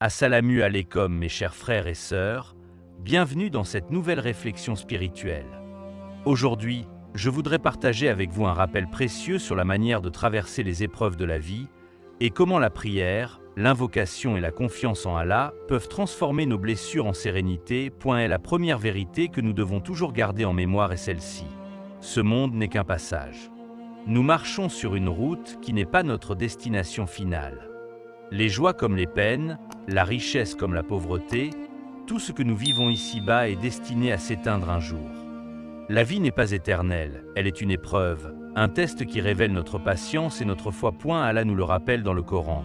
Assalamu alaikum mes chers frères et sœurs, bienvenue dans cette nouvelle réflexion spirituelle. Aujourd'hui, je voudrais partager avec vous un rappel précieux sur la manière de traverser les épreuves de la vie et comment la prière, l'invocation et la confiance en Allah peuvent transformer nos blessures en sérénité. Est la première vérité que nous devons toujours garder en mémoire est celle-ci. Ce monde n'est qu'un passage. Nous marchons sur une route qui n'est pas notre destination finale. Les joies comme les peines, la richesse comme la pauvreté, tout ce que nous vivons ici-bas est destiné à s'éteindre un jour. La vie n'est pas éternelle, elle est une épreuve, un test qui révèle notre patience et notre foi. Allah nous le rappelle dans le Coran.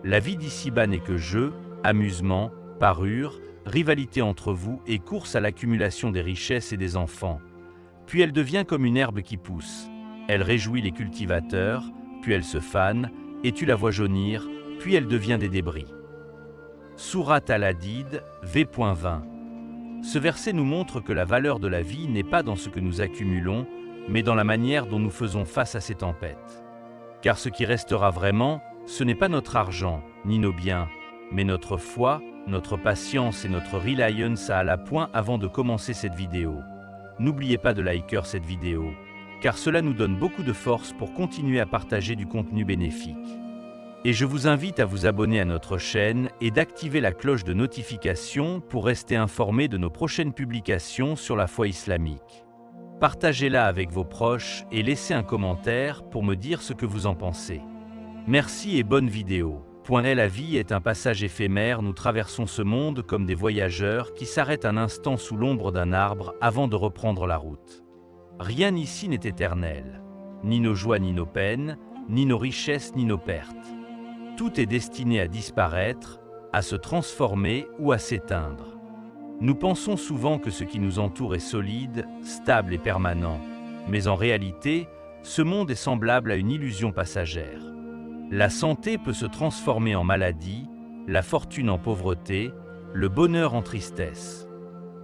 La vie d'ici-bas n'est que jeu, amusement, parure, rivalité entre vous et course à l'accumulation des richesses et des enfants. Puis elle devient comme une herbe qui pousse. Elle réjouit les cultivateurs, puis elle se fane, et tu la vois jaunir, puis elle devient des débris. Sourate Al-Hadid, v.20. Ce verset nous montre que la valeur de la vie n'est pas dans ce que nous accumulons, mais dans la manière dont nous faisons face à ces tempêtes. Car ce qui restera vraiment, ce n'est pas notre argent, ni nos biens, mais notre foi, notre patience et notre reliance à Allah. Avant de commencer cette vidéo, n'oubliez pas de liker cette vidéo, car cela nous donne beaucoup de force pour continuer à partager du contenu bénéfique. Et je vous invite à vous abonner à notre chaîne et d'activer la cloche de notification pour rester informé de nos prochaines publications sur la foi islamique. Partagez-la avec vos proches et laissez un commentaire pour me dire ce que vous en pensez. Merci et bonne vidéo. La vie est un passage éphémère, nous traversons ce monde comme des voyageurs qui s'arrêtent un instant sous l'ombre d'un arbre avant de reprendre la route. Rien ici n'est éternel, ni nos joies ni nos peines, ni nos richesses ni nos pertes. Tout est destiné à disparaître, à se transformer ou à s'éteindre. Nous pensons souvent que ce qui nous entoure est solide, stable et permanent, mais en réalité, ce monde est semblable à une illusion passagère. La santé peut se transformer en maladie, la fortune en pauvreté, le bonheur en tristesse.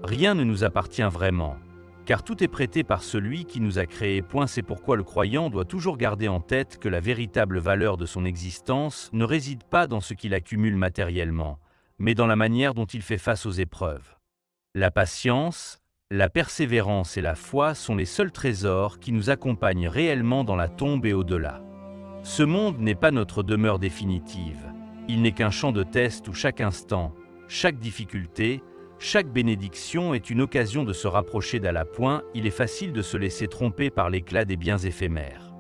Rien ne nous appartient vraiment, car tout est prêté par celui qui nous a créés. C'est pourquoi le croyant doit toujours garder en tête que la véritable valeur de son existence ne réside pas dans ce qu'il accumule matériellement, mais dans la manière dont il fait face aux épreuves. La patience, la persévérance et la foi sont les seuls trésors qui nous accompagnent réellement dans la tombe et au-delà. Ce monde n'est pas notre demeure définitive, il n'est qu'un champ de test où chaque instant, chaque difficulté, chaque bénédiction est une occasion de se rapprocher d'Allah. Il est facile de se laisser tromper par l'éclat des biens éphémères.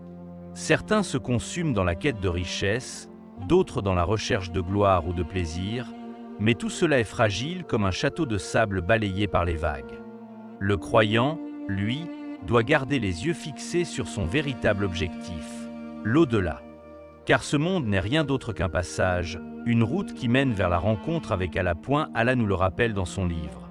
Certains se consument dans la quête de richesse, d'autres dans la recherche de gloire ou de plaisir, mais tout cela est fragile comme un château de sable balayé par les vagues. Le croyant, lui, doit garder les yeux fixés sur son véritable objectif, l'au-delà. Car ce monde n'est rien d'autre qu'un passage, une route qui mène vers la rencontre avec Allah. Allah nous le rappelle dans son livre.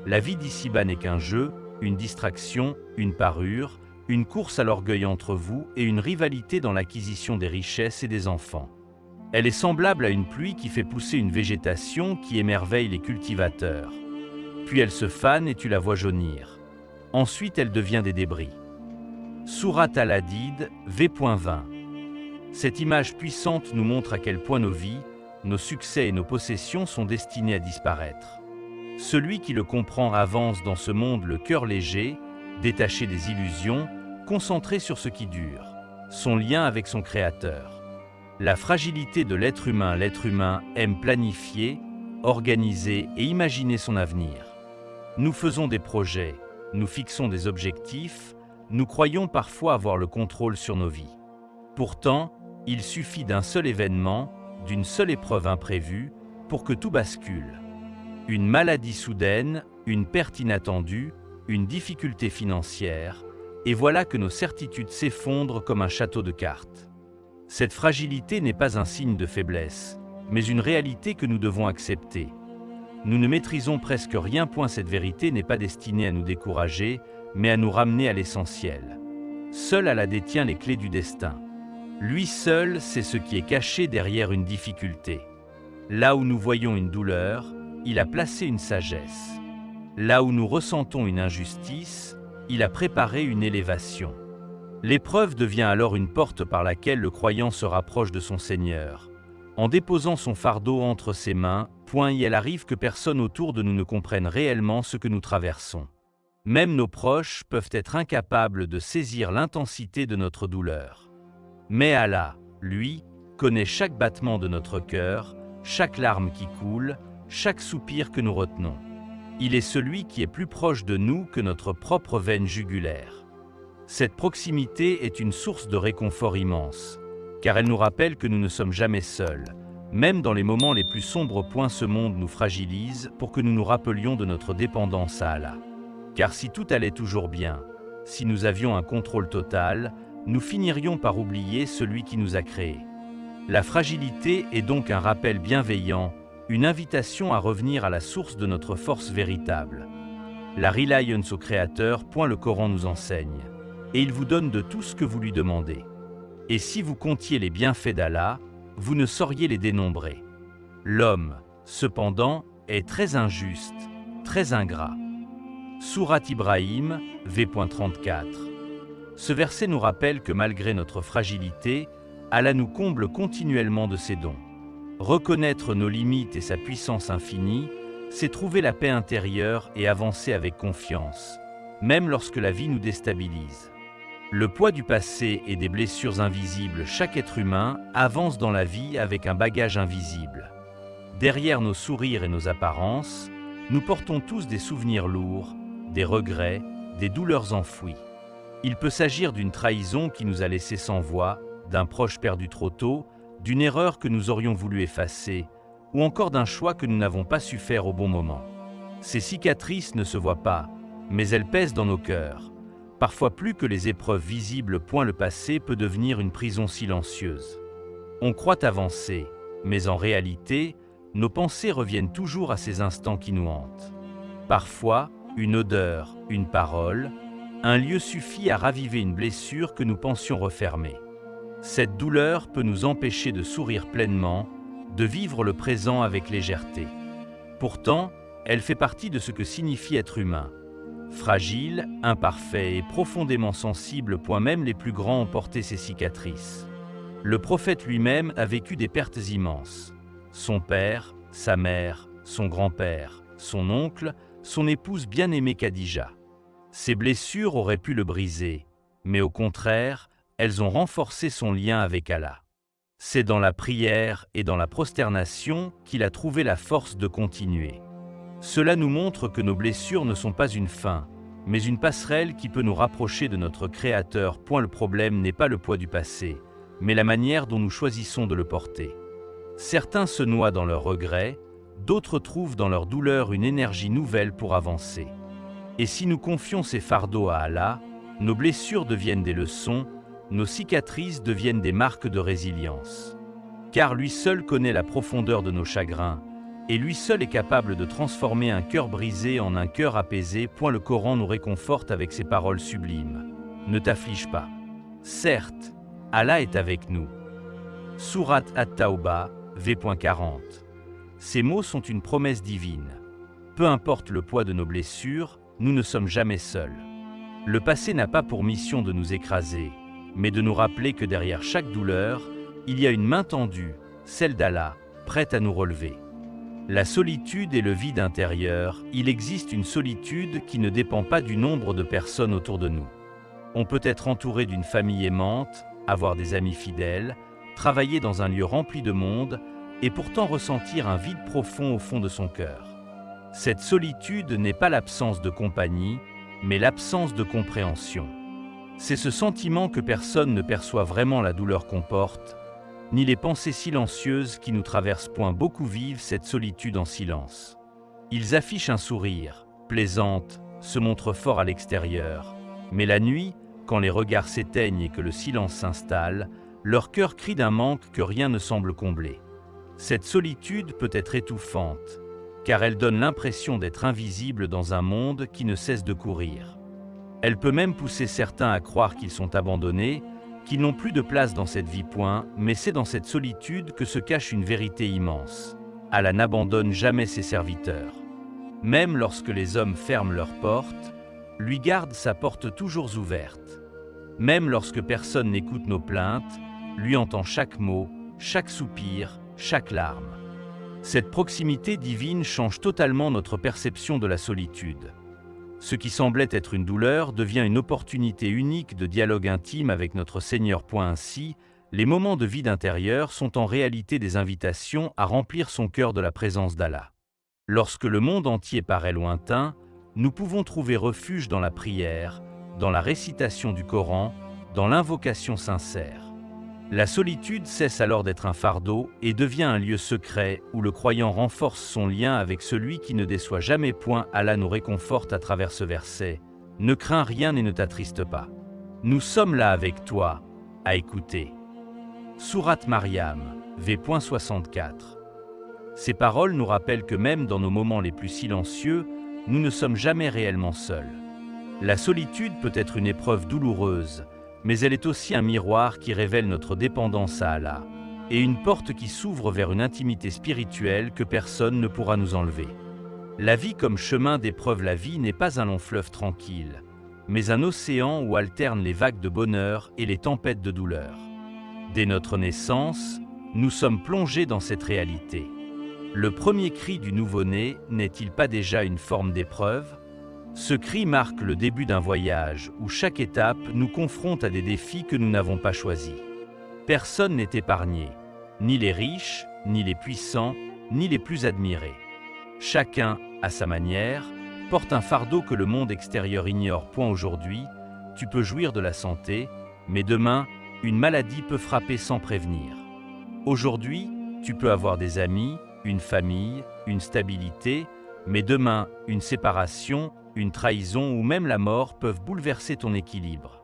La vie d'ici-bas n'est qu'un jeu, une distraction, une parure, une course à l'orgueil entre vous et une rivalité dans l'acquisition des richesses et des enfants. Elle est semblable à une pluie qui fait pousser une végétation qui émerveille les cultivateurs. Puis elle se fane et tu la vois jaunir. Ensuite elle devient des débris. Sourate Al-Hadid, v.20. Cette image puissante nous montre à quel point nos vies, nos succès et nos possessions sont destinés à disparaître. Celui qui le comprend avance dans ce monde le cœur léger, détaché des illusions, concentré sur ce qui dure, son lien avec son Créateur. La fragilité de l'être humain aime planifier, organiser et imaginer son avenir. Nous faisons des projets, nous fixons des objectifs, nous croyons parfois avoir le contrôle sur nos vies. Pourtant, il suffit d'un seul événement, d'une seule épreuve imprévue, pour que tout bascule. Une maladie soudaine, une perte inattendue, une difficulté financière, et voilà que nos certitudes s'effondrent comme un château de cartes. Cette fragilité n'est pas un signe de faiblesse, mais une réalité que nous devons accepter. Nous ne maîtrisons presque rien. Cette vérité n'est pas destinée à nous décourager, mais à nous ramener à l'essentiel. Seul Allah détient les clés du destin. Lui seul sait ce qui est caché derrière une difficulté. Là où nous voyons une douleur, il a placé une sagesse. Là où nous ressentons une injustice, il a préparé une élévation. L'épreuve devient alors une porte par laquelle le croyant se rapproche de son Seigneur. En déposant son fardeau entre ses mains, il arrive que personne autour de nous ne comprenne réellement ce que nous traversons. Même nos proches peuvent être incapables de saisir l'intensité de notre douleur. Mais Allah, lui, connaît chaque battement de notre cœur, chaque larme qui coule, chaque soupir que nous retenons. Il est celui qui est plus proche de nous que notre propre veine jugulaire. Cette proximité est une source de réconfort immense, car elle nous rappelle que nous ne sommes jamais seuls. Même dans les moments les plus sombres, ce monde nous fragilise pour que nous nous rappelions de notre dépendance à Allah. Car si tout allait toujours bien, si nous avions un contrôle total, nous finirions par oublier celui qui nous a créés. La fragilité est donc un rappel bienveillant, une invitation à revenir à la source de notre force véritable. La reliance au Créateur, le Coran nous enseigne, et il vous donne de tout ce que vous lui demandez. Et si vous comptiez les bienfaits d'Allah, vous ne sauriez les dénombrer. L'homme, cependant, est très injuste, très ingrat. Sourate Ibrahim, v.34. Ce verset nous rappelle que malgré notre fragilité, Allah nous comble continuellement de ses dons. Reconnaître nos limites et sa puissance infinie, c'est trouver la paix intérieure et avancer avec confiance, même lorsque la vie nous déstabilise. Le poids du passé et des blessures invisibles, chaque être humain avance dans la vie avec un bagage invisible. Derrière nos sourires et nos apparences, nous portons tous des souvenirs lourds, des regrets, des douleurs enfouies. Il peut s'agir d'une trahison qui nous a laissés sans voix, d'un proche perdu trop tôt, d'une erreur que nous aurions voulu effacer, ou encore d'un choix que nous n'avons pas su faire au bon moment. Ces cicatrices ne se voient pas, mais elles pèsent dans nos cœurs. Parfois plus que les épreuves visibles, le passé peut devenir une prison silencieuse. On croit avancer, mais en réalité, nos pensées reviennent toujours à ces instants qui nous hantent. Parfois, une odeur, une parole, un lieu suffit à raviver une blessure que nous pensions refermer. Cette douleur peut nous empêcher de sourire pleinement, de vivre le présent avec légèreté. Pourtant, elle fait partie de ce que signifie être humain. Fragile, imparfait et profondément sensible, même les plus grands ont porté ces cicatrices. Le prophète lui-même a vécu des pertes immenses. Son père, sa mère, son grand-père, son oncle, son épouse bien-aimée Khadija. Ces blessures auraient pu le briser, mais au contraire, elles ont renforcé son lien avec Allah. C'est dans la prière et dans la prosternation qu'il a trouvé la force de continuer. Cela nous montre que nos blessures ne sont pas une fin, mais une passerelle qui peut nous rapprocher de notre Créateur. Le problème n'est pas le poids du passé, mais la manière dont nous choisissons de le porter. Certains se noient dans leurs regrets, d'autres trouvent dans leur douleur une énergie nouvelle pour avancer. Et si nous confions ces fardeaux à Allah, nos blessures deviennent des leçons, nos cicatrices deviennent des marques de résilience. Car lui seul connaît la profondeur de nos chagrins, et lui seul est capable de transformer un cœur brisé en un cœur apaisé. Le Coran nous réconforte avec ces paroles sublimes. Ne t'afflige pas. Certes, Allah est avec nous. Sourate At-Tawbah, v.40. Ces mots sont une promesse divine. Peu importe le poids de nos blessures, nous ne sommes jamais seuls. Le passé n'a pas pour mission de nous écraser, mais de nous rappeler que derrière chaque douleur, il y a une main tendue, celle d'Allah, prête à nous relever. La solitude et le vide intérieur, il existe une solitude qui ne dépend pas du nombre de personnes autour de nous. On peut être entouré d'une famille aimante, avoir des amis fidèles, travailler dans un lieu rempli de monde, et pourtant ressentir un vide profond au fond de son cœur. Cette solitude n'est pas l'absence de compagnie, mais l'absence de compréhension. C'est ce sentiment que personne ne perçoit vraiment la douleur qu'on porte, ni les pensées silencieuses qui nous traversent. Beaucoup vivent cette solitude en silence. Ils affichent un sourire, plaisantent, se montrent forts à l'extérieur, mais la nuit, quand les regards s'éteignent et que le silence s'installe, leur cœur crie d'un manque que rien ne semble combler. Cette solitude peut être étouffante, car elle donne l'impression d'être invisible dans un monde qui ne cesse de courir. Elle peut même pousser certains à croire qu'ils sont abandonnés, qu'ils n'ont plus de place dans cette vie. Mais c'est dans cette solitude que se cache une vérité immense. Allah n'abandonne jamais ses serviteurs. Même lorsque les hommes ferment leurs portes, lui garde sa porte toujours ouverte. Même lorsque personne n'écoute nos plaintes, lui entend chaque mot, chaque soupir, chaque larme. Cette proximité divine change totalement notre perception de la solitude. Ce qui semblait être une douleur devient une opportunité unique de dialogue intime avec notre Seigneur. Ainsi, les moments de vide intérieur sont en réalité des invitations à remplir son cœur de la présence d'Allah. Lorsque le monde entier paraît lointain, nous pouvons trouver refuge dans la prière, dans la récitation du Coran, dans l'invocation sincère. La solitude cesse alors d'être un fardeau et devient un lieu secret où le croyant renforce son lien avec celui qui ne déçoit jamais. Allah nous réconforte à travers ce verset. Ne crains rien et ne t'attriste pas. Nous sommes là avec toi, à écouter. Sourate Maryam, v.64. Ces paroles nous rappellent que même dans nos moments les plus silencieux, nous ne sommes jamais réellement seuls. La solitude peut être une épreuve douloureuse, mais elle est aussi un miroir qui révèle notre dépendance à Allah, et une porte qui s'ouvre vers une intimité spirituelle que personne ne pourra nous enlever. La vie comme chemin d'épreuve. La vie n'est pas un long fleuve tranquille, mais un océan où alternent les vagues de bonheur et les tempêtes de douleur. Dès notre naissance, nous sommes plongés dans cette réalité. Le premier cri du nouveau-né n'est-il pas déjà une forme d'épreuve ? Ce cri marque le début d'un voyage où chaque étape nous confronte à des défis que nous n'avons pas choisis. Personne n'est épargné, ni les riches, ni les puissants, ni les plus admirés. Chacun, à sa manière, porte un fardeau que le monde extérieur ignore. Aujourd'hui, tu peux jouir de la santé, mais demain, une maladie peut frapper sans prévenir. Aujourd'hui, tu peux avoir des amis, une famille, une stabilité, mais demain, une séparation, une trahison ou même la mort peuvent bouleverser ton équilibre.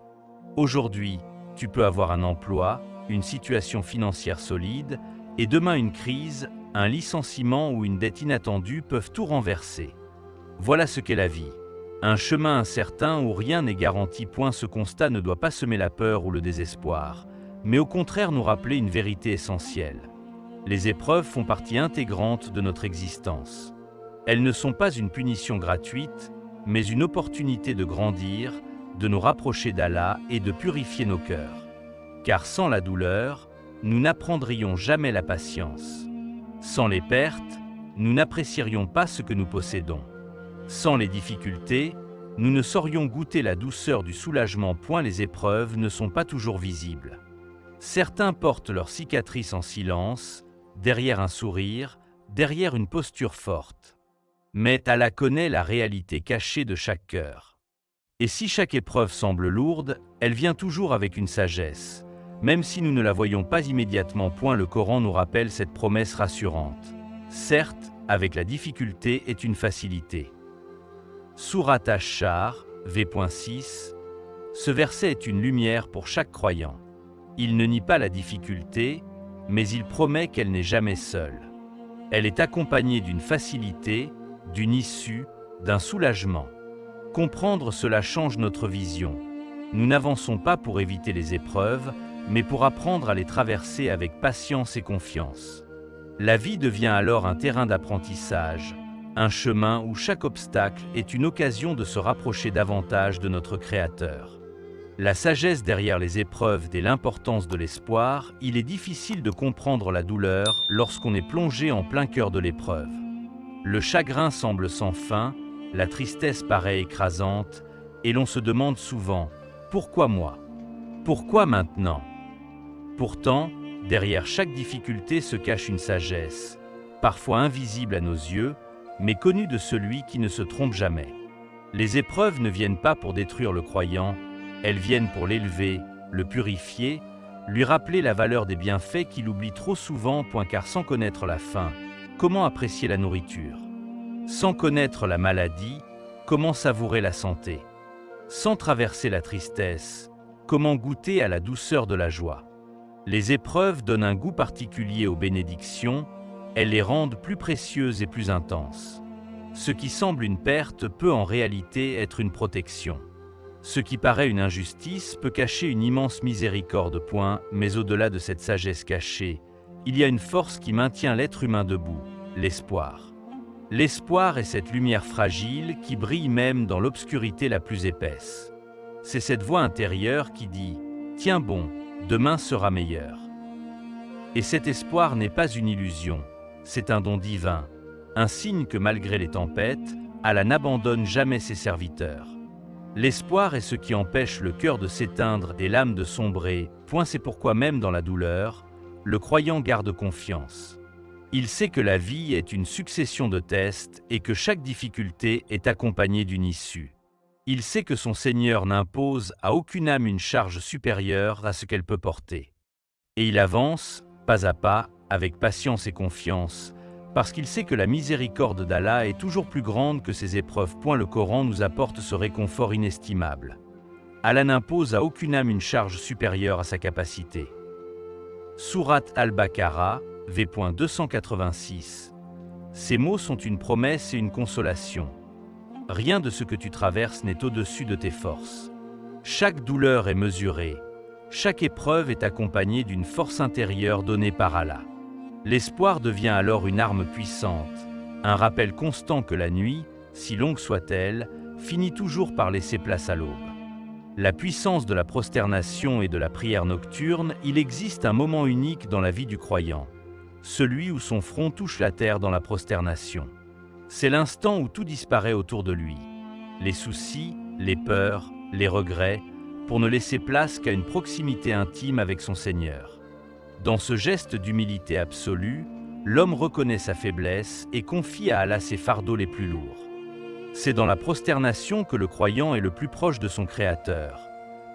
Aujourd'hui, tu peux avoir un emploi, une situation financière solide, et demain une crise, un licenciement ou une dette inattendue peuvent tout renverser. Voilà ce qu'est la vie. Un chemin incertain où rien n'est garanti. Ce constat ne doit pas semer la peur ou le désespoir, mais au contraire nous rappeler une vérité essentielle. Les épreuves font partie intégrante de notre existence. Elles ne sont pas une punition gratuite, mais une opportunité de grandir, de nous rapprocher d'Allah et de purifier nos cœurs. Car sans la douleur, nous n'apprendrions jamais la patience. Sans les pertes, nous n'apprécierions pas ce que nous possédons. Sans les difficultés, nous ne saurions goûter la douceur du soulagement. Les épreuves ne sont pas toujours visibles. Certains portent leurs cicatrices en silence, derrière un sourire, derrière une posture forte. Mais Allah connaît la réalité cachée de chaque cœur. Et si chaque épreuve semble lourde, elle vient toujours avec une sagesse, même si nous ne la voyons pas immédiatement. Le Coran nous rappelle cette promesse rassurante. Certes, avec la difficulté est une facilité. Sourate Ash-Shar, v.6. Ce verset est une lumière pour chaque croyant. Il ne nie pas la difficulté, mais il promet qu'elle n'est jamais seule. Elle est accompagnée d'une facilité, d'une issue, d'un soulagement. Comprendre cela change notre vision. Nous n'avançons pas pour éviter les épreuves, mais pour apprendre à les traverser avec patience et confiance. La vie devient alors un terrain d'apprentissage, un chemin où chaque obstacle est une occasion de se rapprocher davantage de notre Créateur. La sagesse derrière les épreuves et l'importance de l'espoir. Il est difficile de comprendre la douleur lorsqu'on est plongé en plein cœur de l'épreuve. Le chagrin semble sans fin, la tristesse paraît écrasante, et l'on se demande souvent « Pourquoi moi ? Pourquoi maintenant ?» Pourtant, derrière chaque difficulté se cache une sagesse, parfois invisible à nos yeux, mais connue de celui qui ne se trompe jamais. Les épreuves ne viennent pas pour détruire le croyant, elles viennent pour l'élever, le purifier, lui rappeler la valeur des bienfaits qu'il oublie trop souvent. Car sans connaître la faim, comment apprécier la nourriture? Sans connaître la maladie, comment savourer la santé? Sans traverser la tristesse, comment goûter à la douceur de la joie? Les épreuves donnent un goût particulier aux bénédictions, elles les rendent plus précieuses et plus intenses. Ce qui semble une perte peut en réalité être une protection. Ce qui paraît une injustice peut cacher une immense miséricorde. Mais au-delà de cette sagesse cachée, il y a une force qui maintient l'être humain debout, l'espoir. L'espoir est cette lumière fragile qui brille même dans l'obscurité la plus épaisse. C'est cette voix intérieure qui dit « Tiens bon, demain sera meilleur ». Et cet espoir n'est pas une illusion, c'est un don divin, un signe que malgré les tempêtes, Allah n'abandonne jamais ses serviteurs. L'espoir est ce qui empêche le cœur de s'éteindre et l'âme de sombrer, c'est pourquoi même dans la douleur, le croyant garde confiance. Il sait que la vie est une succession de tests et que chaque difficulté est accompagnée d'une issue. Il sait que son Seigneur n'impose à aucune âme une charge supérieure à ce qu'elle peut porter. Et il avance, pas à pas, avec patience et confiance, parce qu'il sait que la miséricorde d'Allah est toujours plus grande que ses épreuves. Le Coran nous apporte ce réconfort inestimable. Allah n'impose à aucune âme une charge supérieure à sa capacité. Sourate Al-Baqarah, v. 286. Ces mots sont une promesse et une consolation. Rien de ce que tu traverses n'est au-dessus de tes forces. Chaque douleur est mesurée. Chaque épreuve est accompagnée d'une force intérieure donnée par Allah. L'espoir devient alors une arme puissante, un rappel constant que la nuit, si longue soit-elle, finit toujours par laisser place à l'aube. La puissance de la prosternation et de la prière nocturne, il existe un moment unique dans la vie du croyant, celui où son front touche la terre dans la prosternation. C'est l'instant où tout disparaît autour de lui, les soucis, les peurs, les regrets, pour ne laisser place qu'à une proximité intime avec son Seigneur. Dans ce geste d'humilité absolue, l'homme reconnaît sa faiblesse et confie à Allah ses fardeaux les plus lourds. C'est dans la prosternation que le croyant est le plus proche de son Créateur.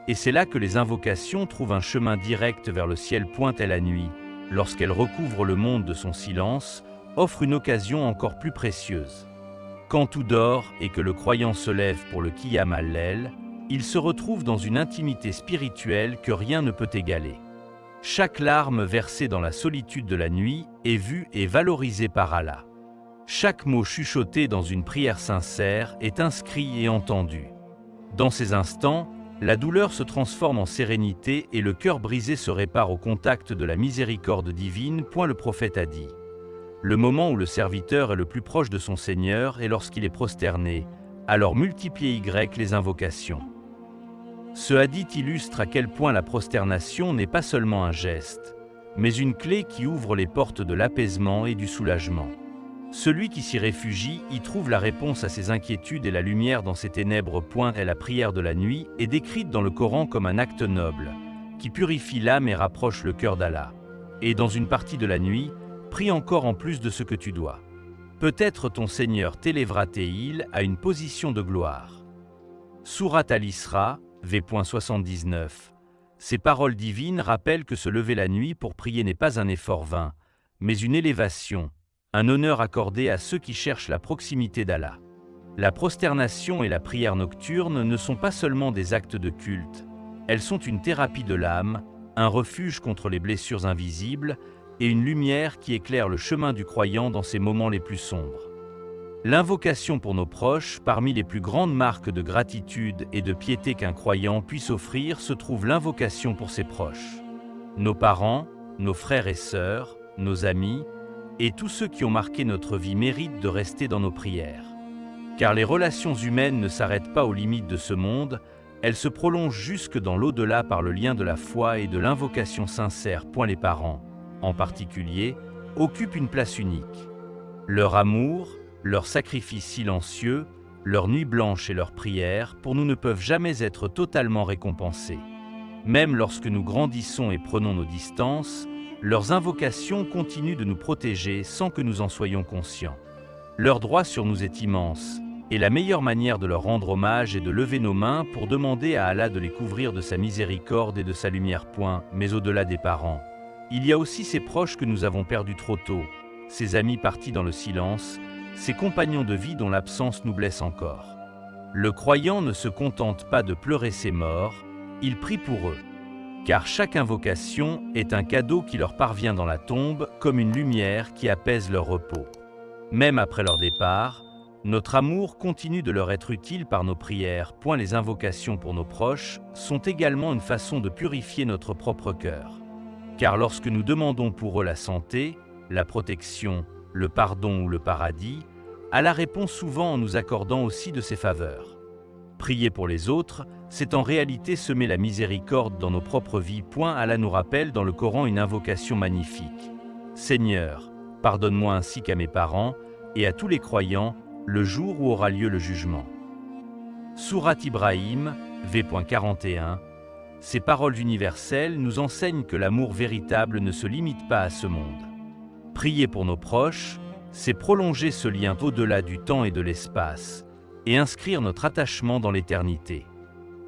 Et c'est là que les invocations trouvent un chemin direct vers le ciel. Et la nuit, lorsqu'elle recouvre le monde de son silence, offre une occasion encore plus précieuse. Quand tout dort et que le croyant se lève pour le Qiyam al-Layl, il se retrouve dans une intimité spirituelle que rien ne peut égaler. Chaque larme versée dans la solitude de la nuit est vue et valorisée par Allah. Chaque mot chuchoté dans une prière sincère est inscrit et entendu. Dans ces instants, la douleur se transforme en sérénité et le cœur brisé se répare au contact de la miséricorde divine. Le prophète a dit : le moment où le serviteur est le plus proche de son Seigneur est lorsqu'il est prosterné, alors multipliez les invocations. Ce hadith illustre à quel point la prosternation n'est pas seulement un geste, mais une clé qui ouvre les portes de l'apaisement et du soulagement. Celui qui s'y réfugie y trouve la réponse à ses inquiétudes et la lumière dans ses ténèbres. Et la prière de la nuit est décrite dans le Coran comme un acte noble, qui purifie l'âme et rapproche le cœur d'Allah. Et dans une partie de la nuit, prie encore en plus de ce que tu dois. Peut-être ton Seigneur t'élèvera-t-il à une position de gloire. Sourate Al-Isra, v. 79. Ces paroles divines rappellent que se lever la nuit pour prier n'est pas un effort vain, mais une élévation, un honneur accordé à ceux qui cherchent la proximité d'Allah. La prosternation et la prière nocturne ne sont pas seulement des actes de culte, elles sont une thérapie de l'âme, un refuge contre les blessures invisibles et une lumière qui éclaire le chemin du croyant dans ses moments les plus sombres. L'invocation pour nos proches, parmi les plus grandes marques de gratitude et de piété qu'un croyant puisse offrir, se trouve l'invocation pour ses proches. Nos parents, nos frères et sœurs, nos amis, et tous ceux qui ont marqué notre vie méritent de rester dans nos prières. Car les relations humaines ne s'arrêtent pas aux limites de ce monde, elles se prolongent jusque dans l'au-delà par le lien de la foi et de l'invocation sincère. Les parents, en particulier, occupent une place unique. Leur amour, leur sacrifice silencieux, leurs nuits blanches et leurs prières pour nous ne peuvent jamais être totalement récompensés. Même lorsque nous grandissons et prenons nos distances, leurs invocations continuent de nous protéger sans que nous en soyons conscients. Leur droit sur nous est immense, et la meilleure manière de leur rendre hommage est de lever nos mains pour demander à Allah de les couvrir de sa miséricorde et de sa lumière. Mais au-delà des parents, il y a aussi ces proches que nous avons perdus trop tôt, ces amis partis dans le silence, ces compagnons de vie dont l'absence nous blesse encore. Le croyant ne se contente pas de pleurer ses morts, il prie pour eux. Car chaque invocation est un cadeau qui leur parvient dans la tombe comme une lumière qui apaise leur repos. Même après leur départ, notre amour continue de leur être utile par nos prières. Les invocations pour nos proches sont également une façon de purifier notre propre cœur. Car lorsque nous demandons pour eux la santé, la protection, le pardon ou le paradis, Allah répond souvent en nous accordant aussi de ses faveurs. Prier pour les autres, c'est en réalité semer la miséricorde dans nos propres vies. Allah nous rappelle dans le Coran une invocation magnifique. Seigneur, pardonne-moi ainsi qu'à mes parents et à tous les croyants, le jour où aura lieu le jugement. Sourate Ibrahim, v.41. Ces paroles universelles nous enseignent que l'amour véritable ne se limite pas à ce monde. Prier pour nos proches, c'est prolonger ce lien au-delà du temps et de l'espace, et inscrire notre attachement dans l'éternité.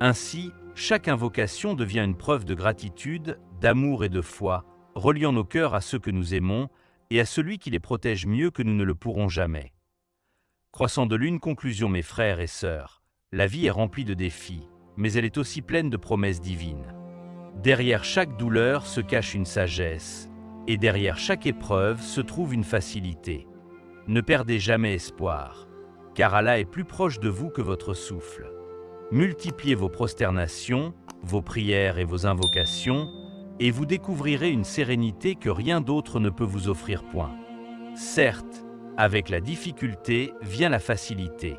Ainsi, chaque invocation devient une preuve de gratitude, d'amour et de foi, reliant nos cœurs à ceux que nous aimons et à celui qui les protège mieux que nous ne le pourrons jamais. Croissant de lune, conclusion mes frères et sœurs, la vie est remplie de défis, mais elle est aussi pleine de promesses divines. Derrière chaque douleur se cache une sagesse, et derrière chaque épreuve se trouve une facilité. Ne perdez jamais espoir, car Allah est plus proche de vous que votre souffle. Multipliez vos prosternations, vos prières et vos invocations, et vous découvrirez une sérénité que rien d'autre ne peut vous offrir. Certes, avec la difficulté vient la facilité.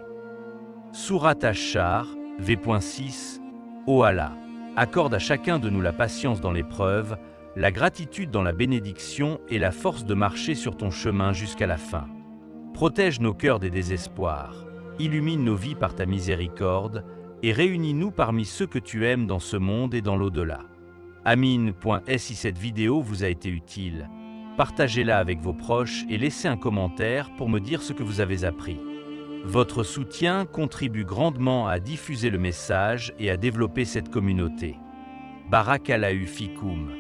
Sourate Ash-Shar, v.6. Ô Allah, accorde à chacun de nous la patience dans l'épreuve, la gratitude dans la bénédiction et la force de marcher sur ton chemin jusqu'à la fin. Protège nos cœurs des désespoirs, illumine nos vies par ta miséricorde et réunis-nous parmi ceux que tu aimes dans ce monde et dans l'au-delà. Amin. Si cette vidéo vous a été utile, partagez-la avec vos proches et laissez un commentaire pour me dire ce que vous avez appris. Votre soutien contribue grandement à diffuser le message et à développer cette communauté. Barakallahu fikoum.